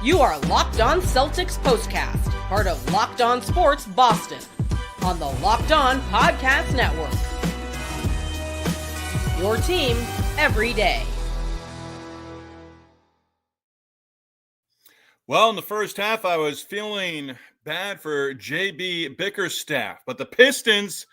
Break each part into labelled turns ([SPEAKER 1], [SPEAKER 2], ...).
[SPEAKER 1] You are Locked On Celtics Postcast, part of Locked On Sports Boston, on the Locked On Podcast Network. Your team every day.
[SPEAKER 2] Well, in the first half, I was feeling bad for J.B. Bickerstaff, but the Pistons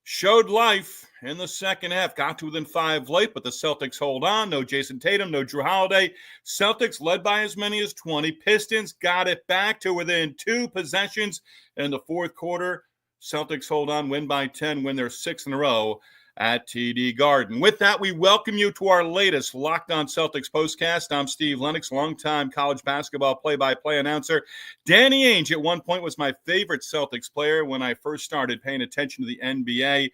[SPEAKER 2] showed life in the second half. Got to within 5 late, but the Celtics hold on. No Jayson Tatum, no Jrue Holiday. Celtics led by as many as 20. Pistons got it back to within 2 possessions in the fourth quarter. Celtics hold on, win by 10, win their 6th in a row at TD Garden. With that, we welcome you to our latest Locked On Celtics postcast. I'm Steve Lennox, longtime college basketball play-by-play announcer. Danny Ainge at one point was my favorite Celtics player when I first started paying attention to the NBA.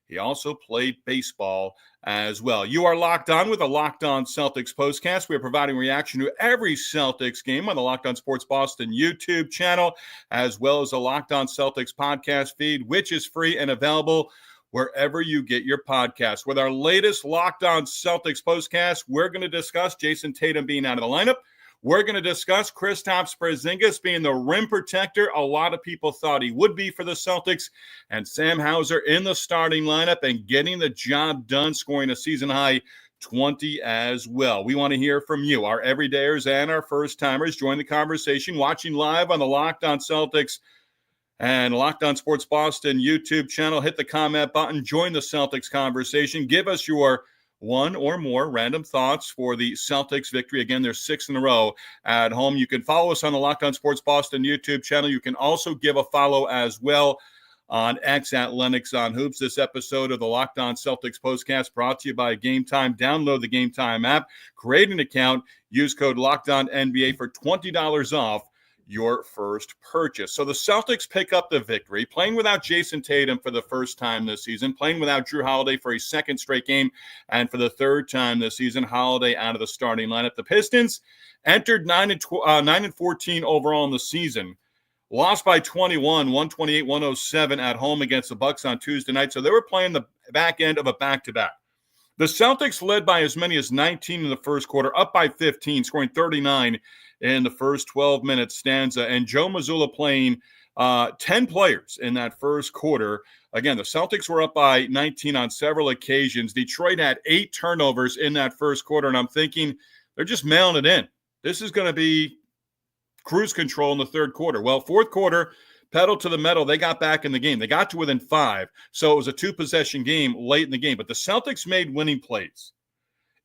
[SPEAKER 2] He also played baseball as well. You are locked on with a Locked On Celtics postcast. We are providing reaction to every Celtics game on the Locked On Sports Boston YouTube channel, as well as a Locked On Celtics podcast feed, which is free and available wherever you get your podcasts. With our latest Locked On Celtics postcast, we're going to discuss Jayson Tatum being out of the lineup. We're going to discuss Kristaps Porzingis being the rim protector a lot of people thought he would be for the Celtics, and Sam Hauser in the starting lineup and getting the job done, scoring a season-high 20 as well. We want to hear from you, our everydayers and our first-timers. Join the conversation, watching live on the Locked On Celtics and Locked On Sports Boston YouTube channel. Hit the comment button. Join the Celtics conversation. Give us your one or more random thoughts for the Celtics victory. Again, they're 6th in a row at home. You can follow us on the Locked On Sports Boston YouTube channel. You can also give a follow as well on X at Lennox on Hoops. This episode of the Locked On Celtics postcast brought to you by Game Time. Download the Game Time app, create an account, use code LOCKEDONNBA for $20 off your first purchase. So the Celtics pick up the victory, playing without Jayson Tatum for the first time this season, playing without Jrue Holiday for a second straight game, and for the third time this season, Holiday out of the starting lineup. The Pistons entered 9-14 overall in the season, lost by 21, 128-107 at home against the Bucks on Tuesday night. So they were playing the back end of a back-to-back. The Celtics led by as many as 19 in the first quarter, up by 15, scoring 39 in the first 12-minute stanza. And Joe Mazzulla playing 10 players in that first quarter. Again, the Celtics were up by 19 on several occasions. Detroit had 8 turnovers in that first quarter, and I'm thinking they're just mailing it in. This is going to be cruise control in the third quarter. Well, fourth quarter, pedal to the metal, they got back in the game. They got to within 5, so it was a 2-possession game late in the game. But the Celtics made winning plays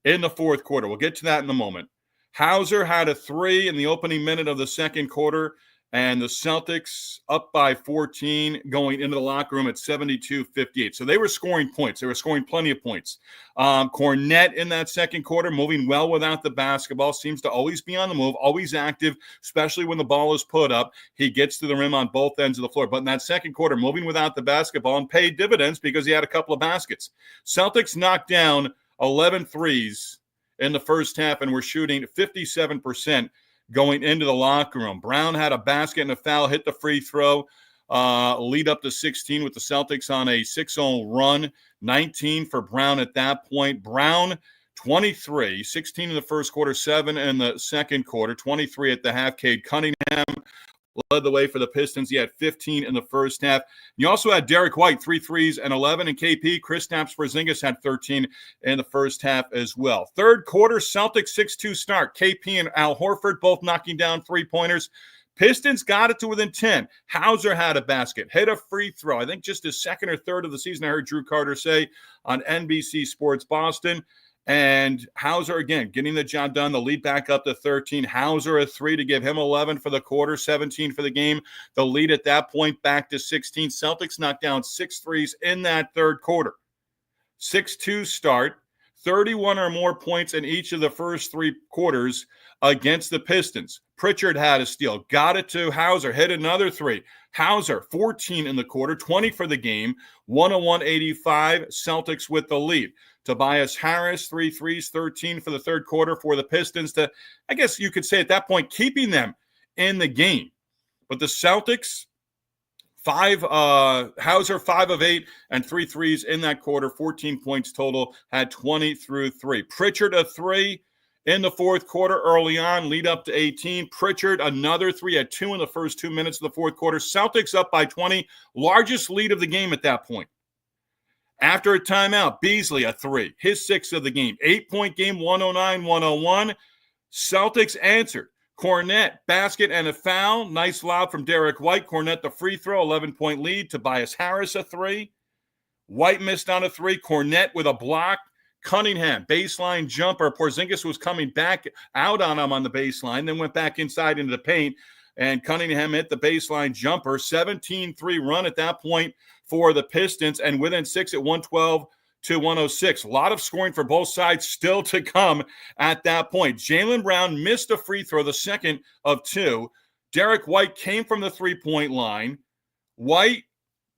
[SPEAKER 2] in the fourth quarter. We'll get to that in a moment. Hauser had a 3 in the opening minute of the second quarter, and the Celtics up by 14 going into the locker room at 72-58. So they were scoring points. They were scoring plenty of points. Cornette in that second quarter, moving well without the basketball, seems to always be on the move, always active, especially when the ball is put up. He gets to the rim on both ends of the floor. But in that second quarter, moving without the basketball and paid dividends because he had a couple of baskets. Celtics knocked down 11 threes in the first half, and we're shooting 57% going into the locker room. Brown had a basket and a foul, hit the free throw, lead up to 16 with the Celtics on a 6-0 run. 19 for Brown at that point. Brown, 23, 16 in the first quarter, 7 in the second quarter, 23 at the half. Cade Cunningham led the way for the Pistons. He had 15 in the first half. You also had Derek White, 3 threes and 11 in KP. Kristaps Porzingis had 13 in the first half as well. Third quarter, Celtics 6-2 start. KP and Al Horford both knocking down 3-pointers. Pistons got it to within 10. Hauser had a basket, hit a free throw. I think just his second or third of the season, I heard Drew Carter say on NBC Sports Boston. And Hauser, again, getting the job done. The lead back up to 13. Hauser a 3 to give him 11 for the quarter, 17 for the game. The lead at that point back to 16. Celtics knocked down 6 threes in that third quarter. 6-2 start. 31 or more points in each of the first 3 quarters against the Pistons. Pritchard had a steal. Got it to Hauser. Hit another 3. Hauser, 14 in the quarter, 20 for the game. 101-85. Celtics with the lead. Tobias Harris, 3 threes, 13 for the third quarter for the Pistons to, I guess you could say at that point, keeping them in the game. But the Celtics, Hauser 5 of 8 and 3 threes in that quarter, 14 points total, had 20 through 3. Pritchard a 3 in the fourth quarter early on, lead up to 18. Pritchard, another three at 2 in the first 2 minutes of the fourth quarter. Celtics up by 20, largest lead of the game at that point. After a timeout, Beasley a 3, his 6th of the game. 8-point game, 109-101. Celtics answered. Cornette, basket and a foul. Nice lob from Derek White. Cornette the free throw, 11-point lead. Tobias Harris a 3. White missed on a 3. Cornette with a block. Cunningham, baseline jumper. Porzingis was coming back out on him on the baseline, then went back inside into the paint, and Cunningham hit the baseline jumper. 17-3 run at that point for the Pistons, and within 6 at 112-106. A lot of scoring for both sides still to come at that point. Jaylen Brown missed a free throw, the second of 2. Derek White came from the three-point line. White,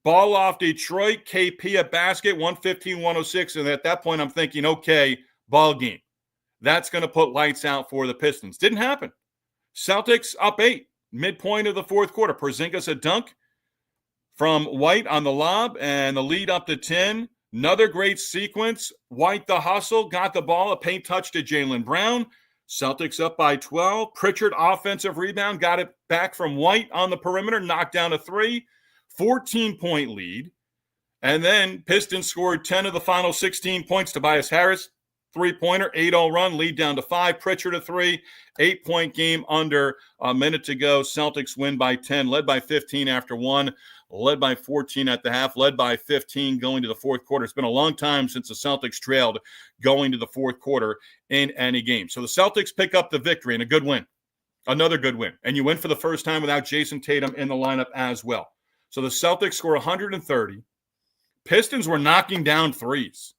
[SPEAKER 2] ball off Detroit, KP a basket, 115-106. And at that point, I'm thinking, okay, ball game. That's going to put lights out for the Pistons. Didn't happen. Celtics up 8, midpoint of the fourth quarter. Porzingis a dunk from White on the lob, and the lead up to 10. Another great sequence. White the hustle, got the ball, a paint touch to Jaylen Brown. Celtics up by 12. Pritchard offensive rebound, got it back from White on the perimeter, knocked down a 3. 14-point lead. And then Pistons scored 10 of the final 16 points. Tobias Harris, three-pointer, 8-0 run, lead down to 5. Pritchard a 3, 8-point game under a minute to go. Celtics win by 10, led by 15 after 1, led by 14 at the half, led by 15 going to the fourth quarter. It's been a long time since the Celtics trailed going to the fourth quarter in any game. So the Celtics pick up the victory and a good win, another good win. And you win for the first time without Jayson Tatum in the lineup as well. So the Celtics score 130. Pistons were knocking down threes.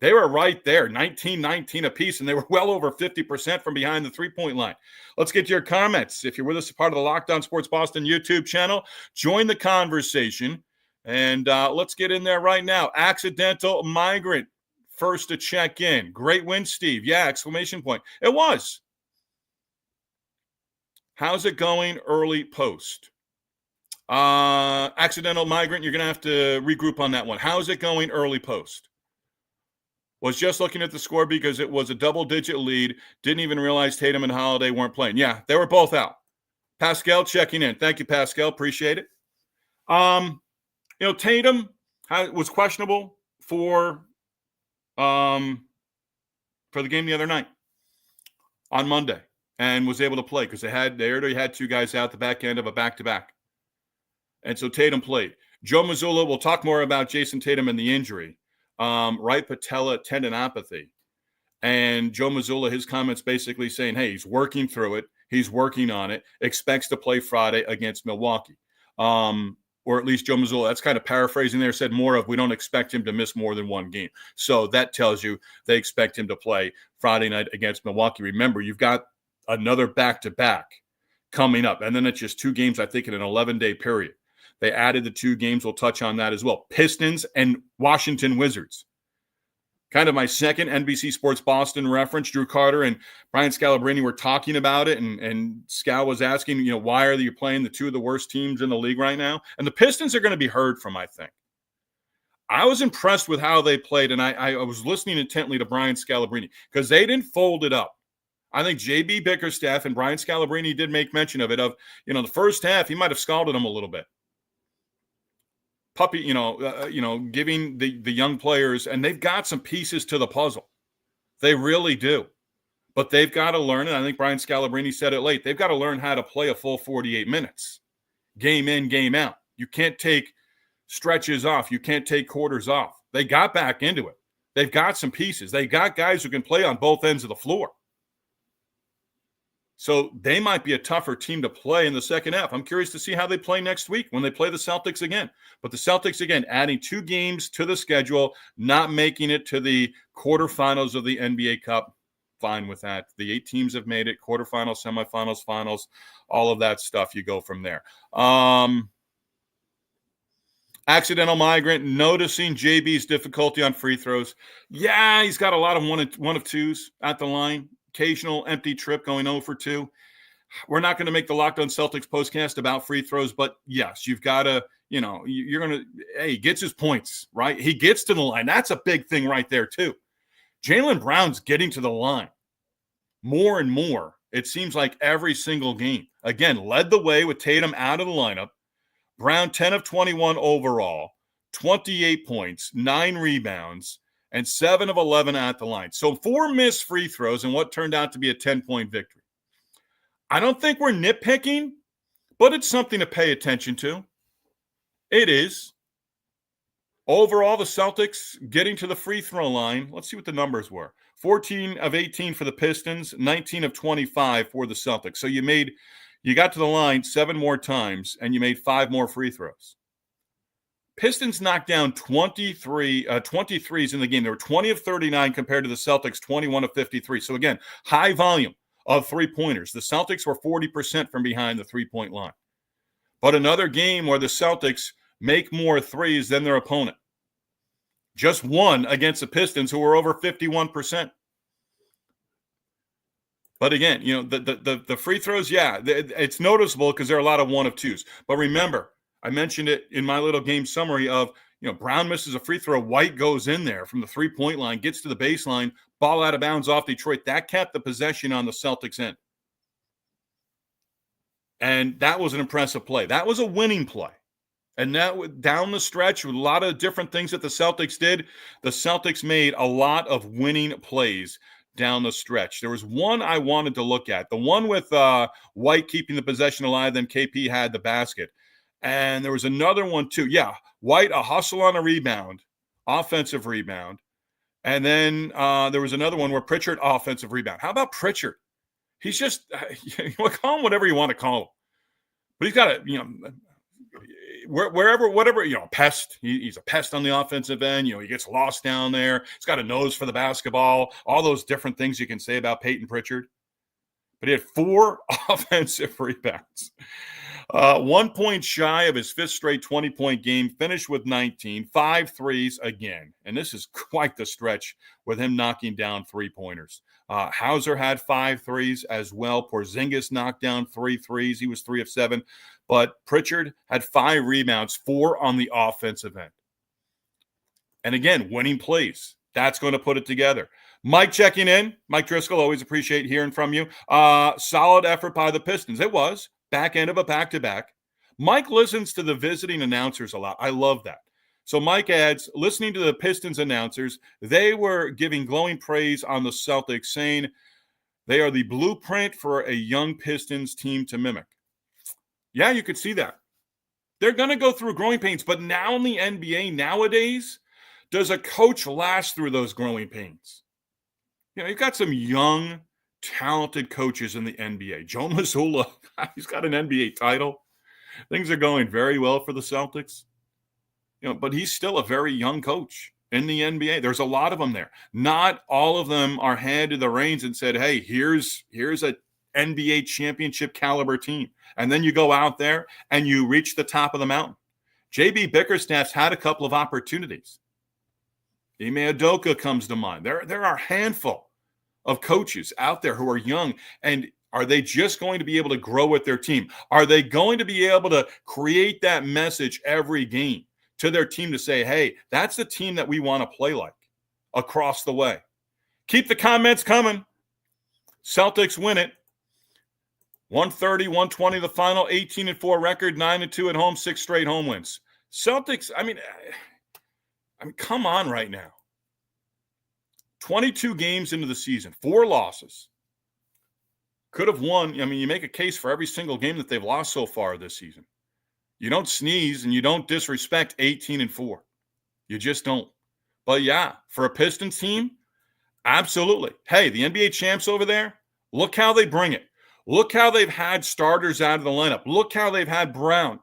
[SPEAKER 2] They were right there, 19-19 apiece, and they were well over 50% from behind the three-point line. Let's get to your comments. If you're with us, part of the Locked On Sports Boston YouTube channel, join the conversation, and let's get in there right now. Accidental migrant, first to check in. Great win, Steve. Yeah, exclamation point. It was. How's it going early post? Accidental migrant, you're going to have to regroup on that one. How's it going early post? Was just looking at the score because it was a double-digit lead. Didn't even realize Tatum and Holiday weren't playing. Yeah, they were both out. Pascal checking in. Thank you, Pascal. Appreciate it. Tatum was questionable for the game the other night on Monday and was able to play because they already had 2 guys out the back end of a back-to-back. And so Tatum played. Joe Mazzulla, we'll talk more about Jayson Tatum and the injury. Right patella tendinopathy. And Joe Mazzulla, his comments basically saying, hey, he's working through it. He's working on it. Expects to play Friday against Milwaukee. Or at least Joe Mazzulla, that's kind of paraphrasing there, said more of we don't expect him to miss more than one game. So that tells you they expect him to play Friday night against Milwaukee. Remember, you've got another back-to-back coming up. And then it's just 2 games, I think, in an 11-day period. They added the 2 games. We'll touch on that as well. Pistons and Washington Wizards. Kind of my second NBC Sports Boston reference. Drew Carter and Brian Scalabrine were talking about it, and Scal was asking, why are you playing the 2 of the worst teams in the league right now? And the Pistons are going to be heard from, I think. I was impressed with how they played, and I was listening intently to Brian Scalabrine because they didn't fold it up. I think J.B. Bickerstaff and Brian Scalabrine did make mention of it, the first half, he might have scalded them a little bit. Giving the young players, and they've got some pieces to the puzzle. They really do. But they've got to learn, and I think Brian Scalabrine said it late, they've got to learn how to play a full 48 minutes. Game in, game out. You can't take stretches off. You can't take quarters off. They got back into it. They've got some pieces. They got guys who can play on both ends of the floor. So they might be a tougher team to play in the second half. I'm curious to see how they play next week when they play the Celtics again. But the Celtics, again, adding 2 games to the schedule, not making it to the quarterfinals of the NBA Cup. Fine with that. The 8 teams have made it, quarterfinals, semifinals, finals, all of that stuff. You go from there. Accidental migrant, noticing JB's difficulty on free throws. Yeah, he's got a lot of one of twos at the line. Occasional empty trip going 0 for 2. We're not going to make the Locked On Celtics postcast about free throws, but yes, you've got to, you're going to, he gets his points, right? He gets to the line. That's a big thing right there too. Jaylen Brown's getting to the line more and more. It seems like every single game. Again, led the way with Tatum out of the lineup. Brown 10 of 21 overall, 28 points, 9 rebounds, and 7 of 11 at the line. So 4 missed free throws in what turned out to be a 10-point victory. I don't think we're nitpicking, but it's something to pay attention to. It is. Overall, the Celtics getting to the free throw line. Let's see what the numbers were. 14 of 18 for the Pistons, 19 of 25 for the Celtics. So you got to the line 7 more times, and you made 5 more free throws. Pistons knocked down 23s in the game. They were 20 of 39 compared to the Celtics, 21 of 53. So again, high volume of three-pointers. The Celtics were 40% from behind the three-point line. But another game where the Celtics make more threes than their opponent. Just one against the Pistons, who were over 51%. But again, the free throws, it's noticeable because there are a lot of 1 of 2s. But remember, I mentioned it in my little game summary of, Brown misses a free throw, White goes in there from the three-point line, gets to the baseline, ball out of bounds off Detroit. That kept the possession on the Celtics end. And that was an impressive play. That was a winning play. And that down the stretch with a lot of different things that the Celtics did, the Celtics made a lot of winning plays down the stretch. There was one I wanted to look at, the one with White keeping the possession alive, then KP had the basket. And there was another one too. Yeah, White, a hustle on a rebound, offensive rebound. And then there was another one where Pritchard, offensive rebound. How about Pritchard? He's just, call him whatever you want to call him. But he's got a, whatever, pest. He's a pest on the offensive end. He gets lost down there. He's got a nose for the basketball. All those different things you can say about Peyton Pritchard. But he had 4 offensive rebounds. 1 point shy of his 5th straight 20-point game, finished with 19, 5 threes again. And this is quite the stretch with him knocking down 3-pointers. Hauser had 5 threes as well. Porzingis knocked down 3 threes. He was 3 of 7. But Pritchard had 5 rebounds, 4 on the offensive end. And again, winning plays. That's going to put it together. Mike checking in. Mike Driscoll, always appreciate hearing from you. Solid effort by the Pistons. It was. Back end of a back-to-back. Mike listens to the visiting announcers a lot. I love that. So Mike adds, listening to the Pistons announcers, they were giving glowing praise on the Celtics, saying they are the blueprint for a young Pistons team to mimic. Yeah, you could see that. They're going to go through growing pains, but now in the NBA nowadays, does a coach last through those growing pains? You've got some young, talented coaches in the NBA. Joe Mazzulla, he's got an NBA title. Things are going very well for the Celtics. But he's still a very young coach in the NBA. There's a lot of them there. Not all of them are handed the reins and said, hey, here's a NBA championship caliber team. And then you go out there and you reach the top of the mountain. JB Bickerstaff's had a couple of opportunities. Ime Udoka comes to mind. There are a handful of coaches out there who are young. And are they just going to be able to grow with their team? Are they going to be able to create that message every game to their team to say, hey, that's the team that we want to play like across the way? Keep the comments coming. Celtics win it. 130-120 the final, 18-4 record, 9-2 at home, 6 straight home wins. Celtics, I mean, come on right now. 22 games into the season, 4 losses. Could have won. You make a case for every single game that they've lost so far this season. You don't sneeze and you don't disrespect 18-4. You just don't. But yeah, for a Pistons team, absolutely. Hey, the NBA champs over there, look how they bring it. Look how they've had starters out of the lineup. Look how they've had Brown.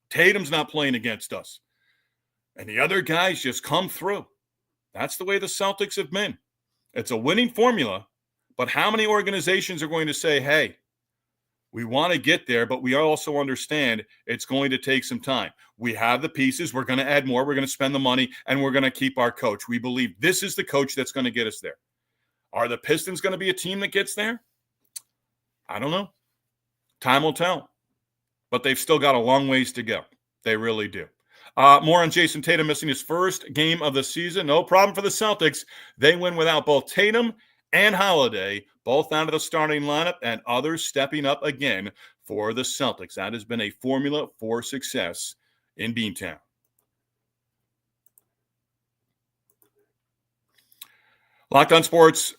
[SPEAKER 2] Tatum's not playing against us. And the other guys just come through. That's the way the Celtics have been. It's a winning formula, but how many organizations are going to say, hey, we want to get there, but we also understand it's going to take some time. We have the pieces. We're going to add more. We're going to spend the money, and we're going to keep our coach. We believe this is the coach that's going to get us there. Are the Pistons going to be a team that gets there? I don't know. Time will tell. But they've still got a long ways to go. They really do. More on Jayson Tatum missing his first game of the season. No problem for the Celtics. They win without both Tatum and Holiday, both out of the starting lineup, and others stepping up again for the Celtics. That has been a formula for success in Beantown. Locked On Sports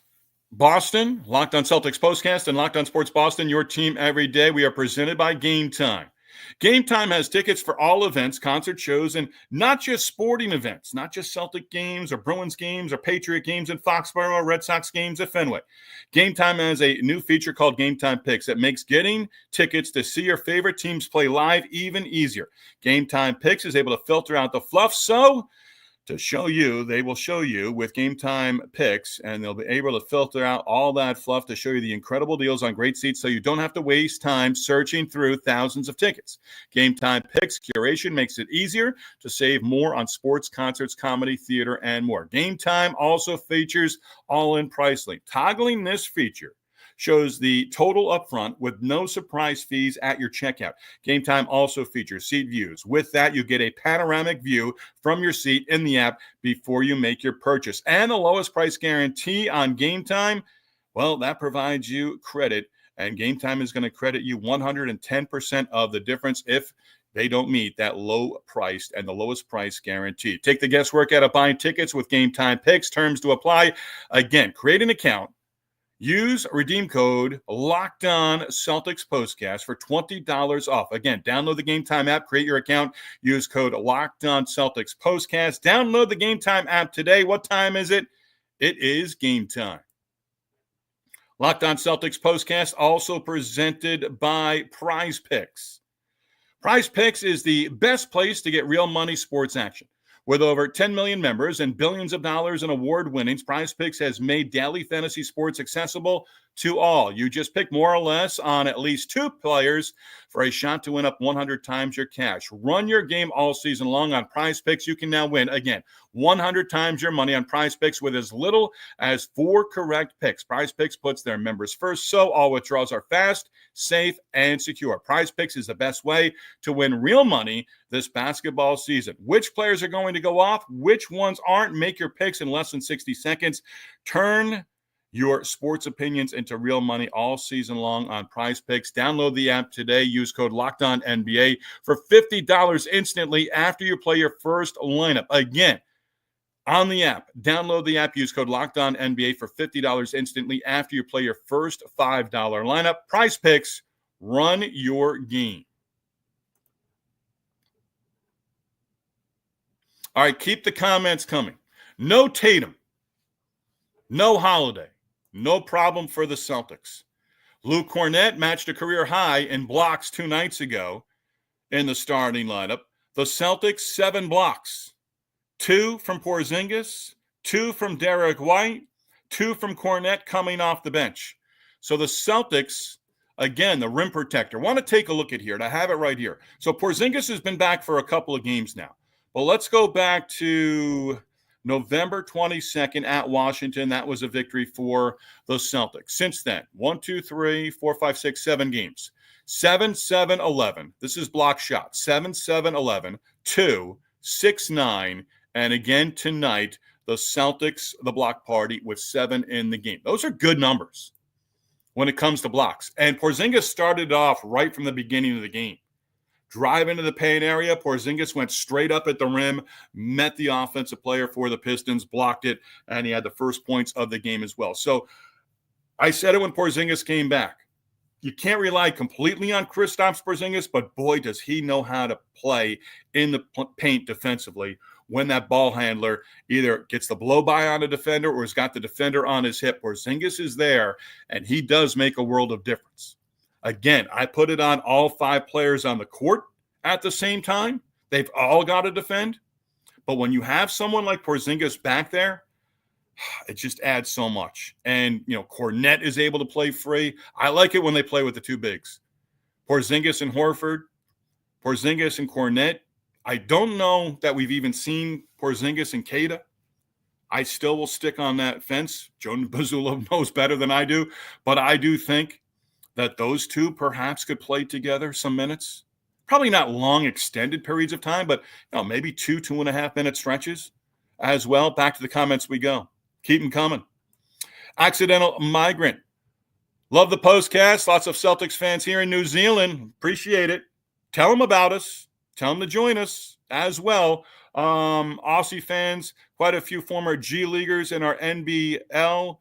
[SPEAKER 2] Boston, Locked On Celtics Postcast, and Locked On Sports Boston, your team every day. We are presented by Game Time. Game Time has tickets for all events, concert shows, and not just sporting events, not just Celtic games or Bruins games or Patriot games in Foxborough or Red Sox games at Fenway. Game Time has a new feature called Game Time Picks that makes getting tickets to see your favorite teams play live even easier. Game Time Picks is able to filter out the fluff, so to show you, they will show you with Game Time Picks, and they'll be able to filter out all that fluff to show you the incredible deals on great seats so you don't have to waste time searching through thousands of tickets. Game Time Picks curation makes it easier to save more on sports, concerts, comedy, theater, and more. Game Time also features all-in pricing. Toggling this feature shows the total upfront with no surprise fees at your checkout. Game Time also features seat views. With that, you get a panoramic view from your seat in the app before you make your purchase. And the lowest price guarantee on Game Time, well, that provides you credit, and Game Time is going to credit you 110% of the difference if they don't meet that low priced and the lowest price guarantee. Take the guesswork out of buying tickets with Game Time Picks. Terms to apply. Again, create an account. Use redeem code LOCKEDON Celtics Postcast for $20 off. Again, download the Game Time app, create your account, use code LOCKEDON Celtics Postcast. Download the Game Time app today. What time is it? It is game time. Locked On Celtics Postcast also presented by Prize Picks. Prize Picks is the best place to get real money sports action. With over 10 million members and billions of dollars in award winnings, Prize Picks has made daily fantasy sports accessible to all. You just pick more or less on at least two players for a shot to win up 100 times your cash. Run your game all season long on Prize Picks. You can now win, again, 100 times your money on Prize Picks with as little as 4 correct picks. Prize Picks puts their members first, so all withdrawals are fast, safe, and secure. Prize Picks is the best way to win real money this basketball season. Which players are going to go off? Which ones aren't? Make your picks in less than 60 seconds. Turn your sports opinions into real money all season long on Prize Picks. Download the app today. Use code LOCKEDONNBA for $50 instantly after you play your first lineup. Again, on the app, download the app. Use code LOCKEDONNBA for $50 instantly after you play your first $5 lineup. Prize Picks, run your game. All right, keep the comments coming. No Tatum. No Holiday. No problem for the Celtics. Luke Cornett matched a career high in blocks 2 nights ago in the starting lineup. The Celtics, 7 blocks. 2 from Porzingis, 2 from Derek White, 2 from Cornett coming off the bench. So the Celtics, again, the rim protector. Want to take a look at here, and I have it right here. So Porzingis has been back for a couple of games now. But let's go back to November 22nd at Washington. That was a victory for the Celtics. Since then, 1, 2, 3, 4, 5, 6, 7 games. 7, 7, 11. This is block shot. 7, 7, 11, 2, 6, 9. And again tonight, the Celtics, the block party with 7 in the game. Those are good numbers when it comes to blocks. And Porzingis started off right from the beginning of the game. Drive into the paint area. Porzingis went straight up at the rim, met the offensive player for the Pistons, blocked it, and he had the first points of the game as well. So I said it when Porzingis came back. You can't rely completely on Kristaps Porzingis, but boy, does he know how to play in the paint defensively when that ball handler either gets the blow-by on a defender or has got the defender on his hip. Porzingis is there, and he does make a world of difference. Again, I put it on all 5 players on the court at the same time. They've all got to defend. But when you have someone like Porzingis back there, it just adds so much. And, Cornett is able to play free. I like it when they play with the 2 bigs. Porzingis and Horford, Porzingis and Cornett. I don't know that we've even seen Porzingis and Queta. I still will stick on that fence. Joe Mazzulla knows better than I do. But I do think that those 2 perhaps could play together some minutes. Probably not long extended periods of time, but maybe 2.5 minute stretches as well. Back to the comments we go. Keep them coming. Accidental Migrant. Love the postcast. Lots of Celtics fans here in New Zealand. Appreciate it. Tell them about us. Tell them to join us as well. Aussie fans, quite a few former G Leaguers in our NBL,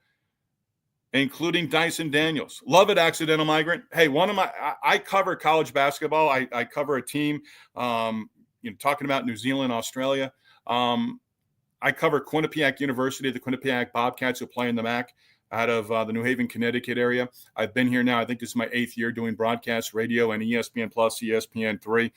[SPEAKER 2] including Dyson Daniels. Love it, Accidental Migrant. Hey, I cover college basketball. I cover a team, talking about New Zealand, Australia. I cover Quinnipiac University, the Quinnipiac Bobcats who play in the MAC out of the New Haven, Connecticut area. I've been here now. I think this is my 8th year doing broadcast radio and ESPN Plus, ESPN3.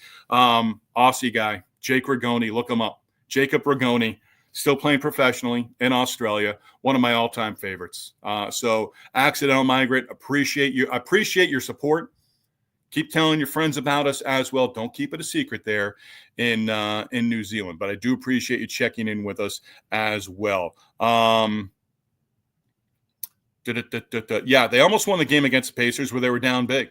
[SPEAKER 2] Aussie guy, Jake Rigoni, look him up. Jacob Rigoni, still playing professionally in Australia. One of my all-time favorites. So Accidental Migrant, appreciate your support. Keep telling your friends about us as well. Don't keep it a secret there in New Zealand. But I do appreciate you checking in with us as well. Yeah, they almost won the game against the Pacers where they were down big.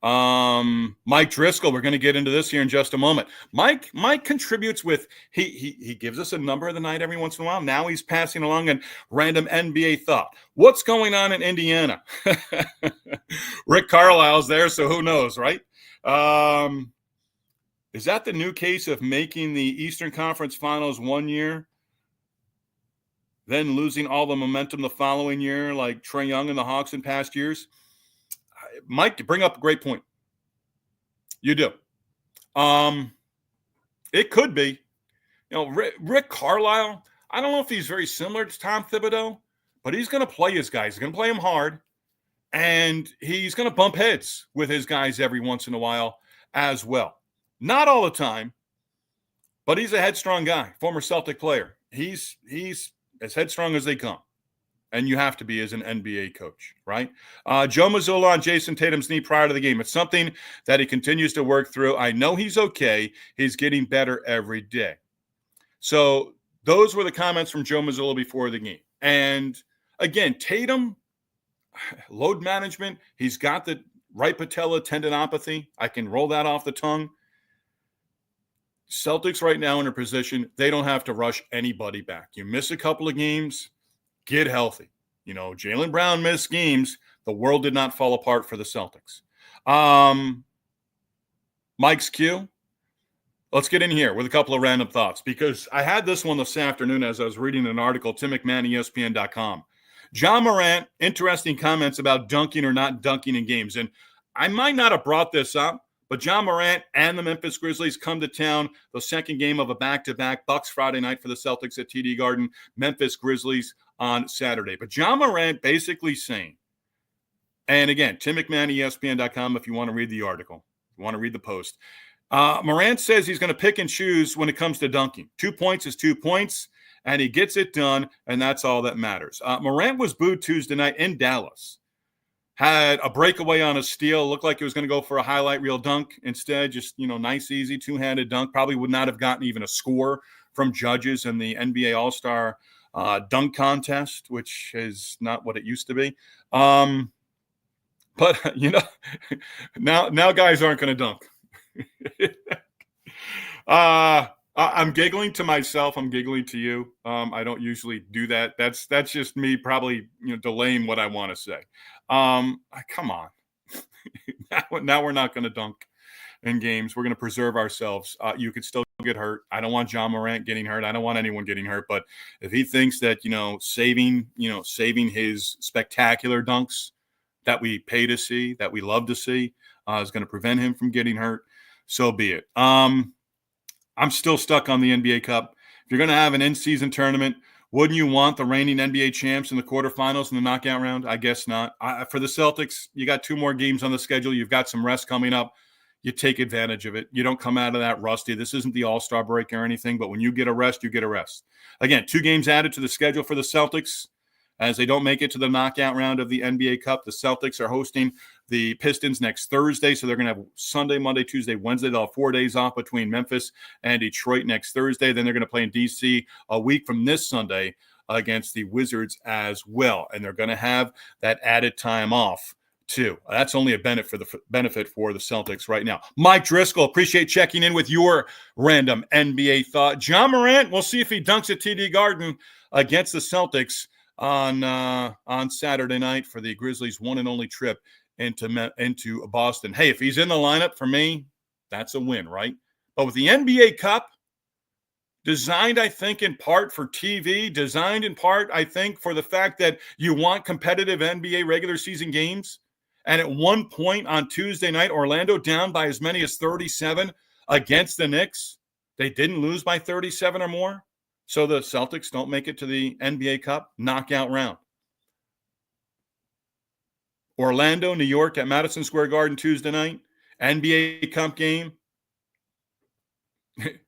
[SPEAKER 2] Mike Driscoll, we're going to get into this here in just a moment. Mike contributes with he gives us a number of the night every once in a while. Now he's passing along a random NBA thought. What's going on in Indiana? Rick Carlisle's there, so who knows, right? Is that the new case of making the Eastern Conference Finals one year, then losing all the momentum the following year, like Trae Young and the Hawks in past years? Mike, you bring up a great point. You do. It could be. Rick Carlisle, I don't know if he's very similar to Tom Thibodeau, but he's going to play his guys. He's going to play them hard, and he's going to bump heads with his guys every once in a while as well. Not all the time, but he's a headstrong guy, former Celtic player. He's as headstrong as they come. And you have to be as an NBA coach, right? Joe Mazzola on Jayson Tatum's knee prior to the game. It's something that he continues to work through. I know he's okay. He's getting better every day. So those were the comments from Joe Mazzola before the game. And again, Tatum, load management, he's got the right patella tendinopathy. I can roll that off the tongue. Celtics right now in a position, they don't have to rush anybody back. You miss a couple of games, get healthy. Jaylen Brown missed games. The world did not fall apart for the Celtics. Mike's Q. Let's get in here with a couple of random thoughts because I had this one this afternoon as I was reading an article, Tim McMahon, ESPN.com. John Morant, interesting comments about dunking or not dunking in games. And I might not have brought this up, but John Morant and the Memphis Grizzlies come to town, the second game of a back-to-back. Bucks Friday night for the Celtics at TD Garden, Memphis Grizzlies on Saturday. But John Morant basically saying, and again, Tim McMahon, ESPN.com, if you want to read the article, if you want to read the post. Morant says he's going to pick and choose when it comes to dunking. 2 points is 2 points, and he gets it done, and that's all that matters. Morant was booed Tuesday night in Dallas. Had a breakaway on a steal. Looked like he was going to go for a highlight reel dunk. Instead, just, nice, easy, two-handed dunk. Probably would not have gotten even a score from judges in the NBA All-Star dunk contest, which is not what it used to be. But, now guys aren't going to dunk. I'm giggling to myself. I'm giggling to you. I don't usually do that. That's just me probably, delaying what I want to say. Come on. now we're not going to dunk in games. We're going to preserve ourselves. You could still get hurt. I don't want John Morant getting hurt. I don't want anyone getting hurt. But if he thinks that, saving his spectacular dunks that we pay to see, that we love to see, is going to prevent him from getting hurt, so be it. I'm still stuck on the NBA Cup. If you're going to have an in-season tournament, wouldn't you want the reigning NBA champs in the quarterfinals and the knockout round? I guess not. For the Celtics, you got 2 more games on the schedule. You've got some rest coming up. You take advantage of it. You don't come out of that rusty. This isn't the All-Star break or anything, but when you get a rest, you get a rest. Again, 2 games added to the schedule for the Celtics as they don't make it to the knockout round of the NBA Cup. The Celtics are hosting the Pistons next Thursday, so they're going to have Sunday, Monday, Tuesday, Wednesday. They'll have 4 days off between Memphis and Detroit next Thursday. Then they're going to play in D.C. a week from this Sunday against the Wizards as well, and they're going to have that added time off too. That's only a benefit for the Celtics right now. Mike Driscoll, appreciate checking in with your random NBA thought. John Morant, we'll see if he dunks at TD Garden against the Celtics on Saturday night for the Grizzlies' one and only trip into Boston. Hey, if he's in the lineup for me, that's a win, right? But with the NBA Cup, designed, I think, in part for TV, designed in part, I think, for the fact that you want competitive NBA regular season games. And at one point on Tuesday night, Orlando down by as many as 37 against the Knicks. They didn't lose by 37 or more. So the Celtics don't make it to the NBA Cup knockout round. Orlando, New York at Madison Square Garden Tuesday night, NBA Cup game.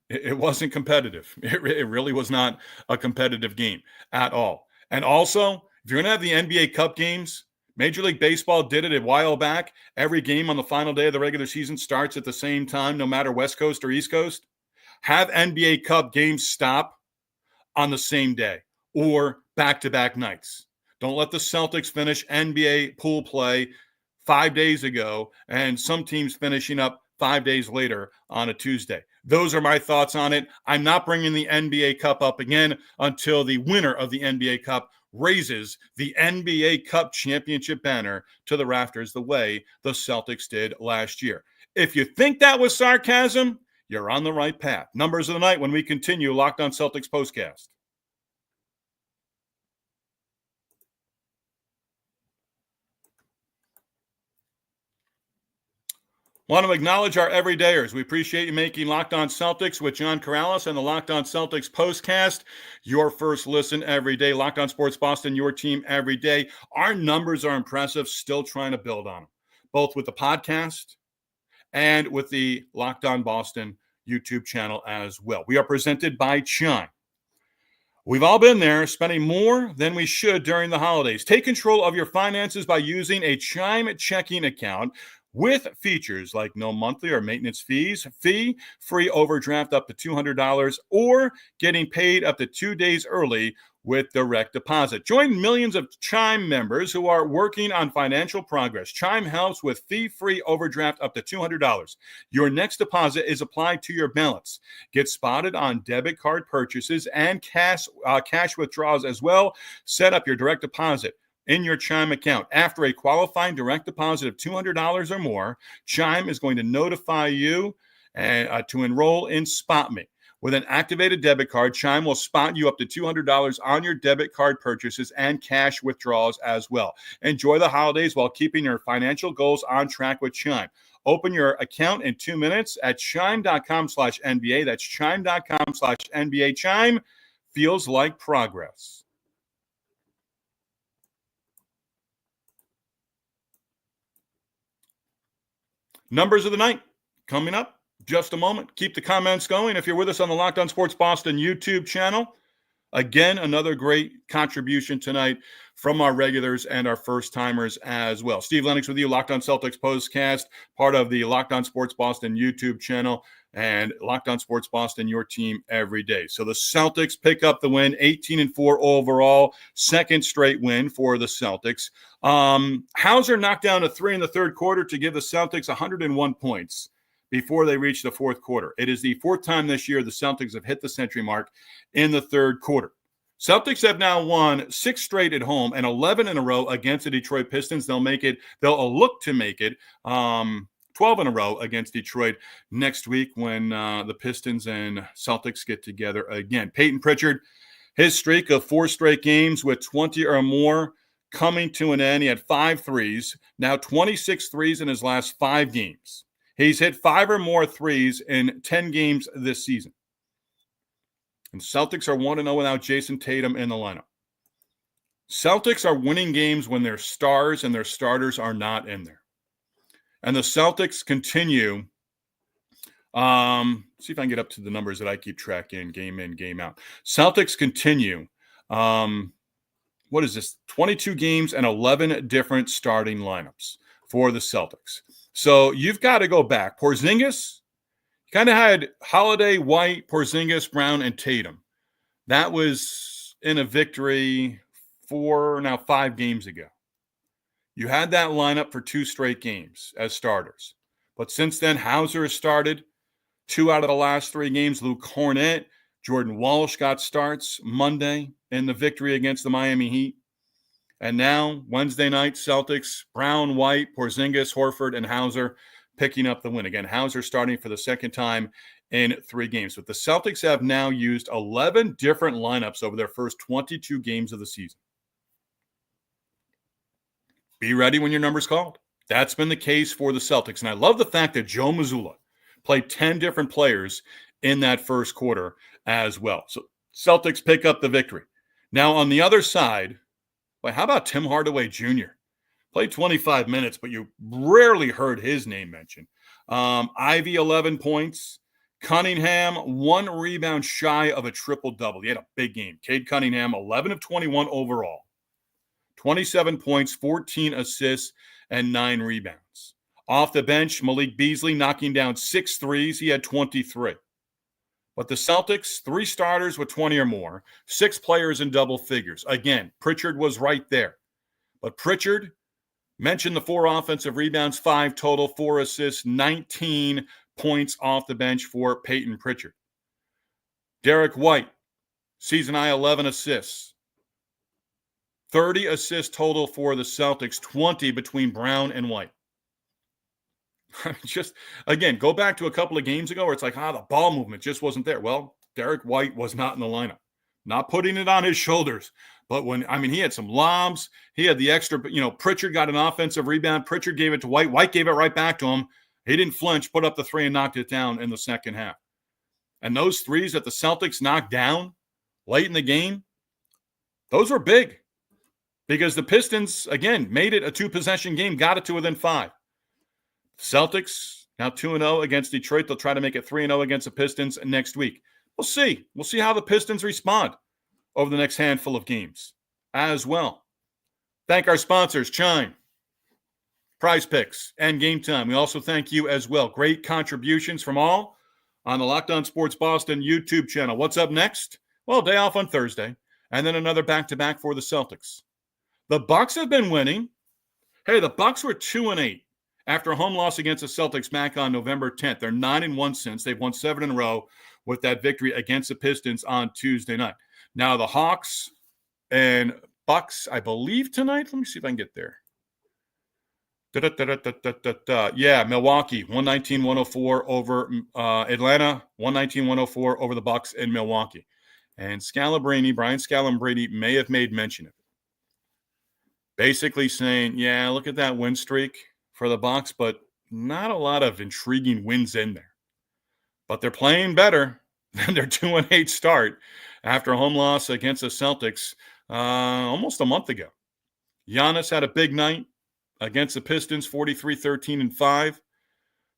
[SPEAKER 2] It wasn't competitive. It really was not a competitive game at all. And also, if you're going to have the NBA Cup games, Major League Baseball did it a while back. Every game on the final day of the regular season starts at the same time, no matter West Coast or East Coast. Have NBA Cup games stop on the same day or back-to-back nights. Don't let the Celtics finish NBA pool play 5 days ago and some teams finishing up 5 days later on a Tuesday. Those are my thoughts on it. I'm not bringing the NBA Cup up again until the winner of the NBA Cup raises the NBA Cup championship banner to the rafters the way the Celtics did last year. If you think that was sarcasm, you're on the right path. Numbers of the night when we continue Locked On Celtics postcast. Want to acknowledge our everydayers. We appreciate you making Locked On Celtics with John Corrales and the Locked On Celtics postcast your first listen every day. Locked On Sports Boston, your team every day. Our numbers are impressive, still trying to build on them, both with the podcast and with the Locked On Boston YouTube channel as well. We are presented by Chime. We've all been there, spending more than we should during the holidays. Take control of your finances by using a Chime checking account with features like no monthly or maintenance fees, fee-free overdraft up to $200, or getting paid up to 2 days early with direct deposit. Join millions of Chime members who are working on financial progress. Chime helps with fee-free overdraft up to $200. Your next deposit is applied to your balance. Get spotted on debit card purchases and cash withdrawals as well. Set up your direct deposit in your Chime account. After a qualifying direct deposit of $200 or more, Chime is going to notify you to enroll in Spot Me. With an activated debit card, Chime will spot you up to $200 on your debit card purchases and cash withdrawals as well. Enjoy the holidays while keeping your financial goals on track with Chime. Open your account in 2 minutes at chime.com/NBA. That's chime.com/NBA. Chime feels like progress. Numbers of the night coming up just a moment. Keep the comments going. If you're with us on the Locked On Sports Boston YouTube channel, again, another great contribution tonight from our regulars and our first-timers as well. Steve Lennox with you, Locked On Celtics postcast, part of the Locked On Sports Boston YouTube channel, and Locked On Sports Boston, your team every day. So the Celtics pick up the win, 18-4 overall, second straight win for the Celtics. Hauser knocked down a 3 in the third quarter to give the Celtics 101 points before they reach the fourth quarter. It is the fourth time this year the Celtics have hit the century mark in the third quarter. Celtics have now won 6 straight at home and 11 in a row against the Detroit Pistons. They'll look to make it 12 in a row against Detroit next week when the Pistons and Celtics get together again. Peyton Pritchard, his streak of 4 straight games with 20 or more coming to an end. He had 5 threes, now 26 threes in his last 5 games. He's hit 5 or more threes in 10 games this season. And Celtics are 1-0 without Jayson Tatum in the lineup. Celtics are winning games when their stars and their starters are not in there. And the Celtics continue. See if I can get up to the numbers that I keep track in, game out. Celtics continue. What is this? 22 games and 11 different starting lineups for the Celtics. So you've got to go back. Porzingis, kind of had Holiday, White, Porzingis, Brown, and Tatum. That was in a victory 5 games ago. You had that lineup for 2 straight games as starters. But since then, Hauser has started 2 out of the last 3 games. Luke Cornett, Jordan Walsh got starts Monday in the victory against the Miami Heat. And now, Wednesday night, Celtics, Brown, White, Porzingis, Horford, and Hauser picking up the win. Again, Hauser starting for the second time in 3 games. But the Celtics have now used 11 different lineups over their first 22 games of the season. Be ready when your number's called. That's been the case for the Celtics. And I love the fact that Joe Mazzulla played 10 different players in that first quarter as well. So Celtics pick up the victory. Now, on the other side, well, how about Tim Hardaway Jr.? Played 25 minutes, but you rarely heard his name mentioned. Ivy, 11 points. Cunningham, 1 rebound shy of a triple-double. He had a big game. Cade Cunningham, 11 of 21 overall. 27 points, 14 assists, and 9 rebounds. Off the bench, Malik Beasley knocking down 6 threes. He had 23. But the Celtics, 3 starters with 20 or more, 6 players in double figures. Again, Pritchard was right there. But Pritchard mentioned the 4 offensive rebounds, 5 total, 4 assists, 19 points off the bench for Peyton Pritchard. Derek White, season high 11 assists. 30 assists total for the Celtics, 20 between Brown and White. Just, again, go back to a couple of games ago where it's like, the ball movement just wasn't there. Well, Derek White was not in the lineup. Not putting it on his shoulders. But he had some lobs. He had the extra, Pritchard got an offensive rebound. Pritchard gave it to White. White gave it right back to him. He didn't flinch, put up the 3 and knocked it down in the second half. And those threes that the Celtics knocked down late in the game, those were big. Because the Pistons, again, made it a 2-possession game, got it to within 5. Celtics now 2-0 against Detroit. They'll try to make it 3-0 against the Pistons next week. We'll see. We'll see how the Pistons respond over the next handful of games as well. Thank our sponsors, Chime, Prize Picks, and Game Time. We also thank you as well. Great contributions from all on the Locked On Sports Boston YouTube channel. What's up next? Well, day off on Thursday, and then another back-to-back for the Celtics. The Bucks have been winning. Hey, the Bucks were 2-8 after a home loss against the Celtics back on November 10th. They're 9-1 since. They've won 7 in a row with that victory against the Pistons on Tuesday night. Now, the Hawks and Bucks, I believe, tonight. Let me see if I can get there. Yeah, Milwaukee, 119-104 over Atlanta, 119-104 over the Bucks in Milwaukee. And Brian Scalabrine may have made mention of it. Basically saying, yeah, look at that win streak for the Bucks, but not a lot of intriguing wins in there. But they're playing better than their 2-8 start after a home loss against the Celtics almost a month ago. Giannis had a big night against the Pistons, 43-13-5.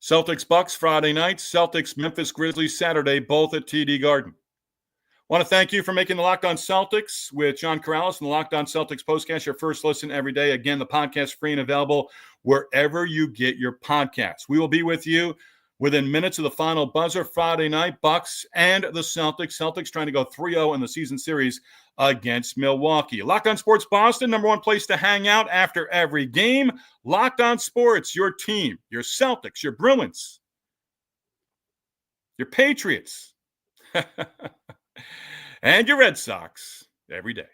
[SPEAKER 2] Celtics Bucks Friday night. Celtics Memphis Grizzlies Saturday, both at TD Garden. Want to thank you for making the Locked On Celtics with John Corrales and the Locked On Celtics postcast your first listen every day. Again, the podcast free and available wherever you get your podcasts. We will be with you within minutes of the final buzzer Friday night. Bucks and the Celtics. Celtics trying to go 3-0 in the season series against Milwaukee. Locked On Sports Boston, number one place to hang out after every game. Locked On Sports, your team, your Celtics, your Bruins, your Patriots. And your Red Sox every day.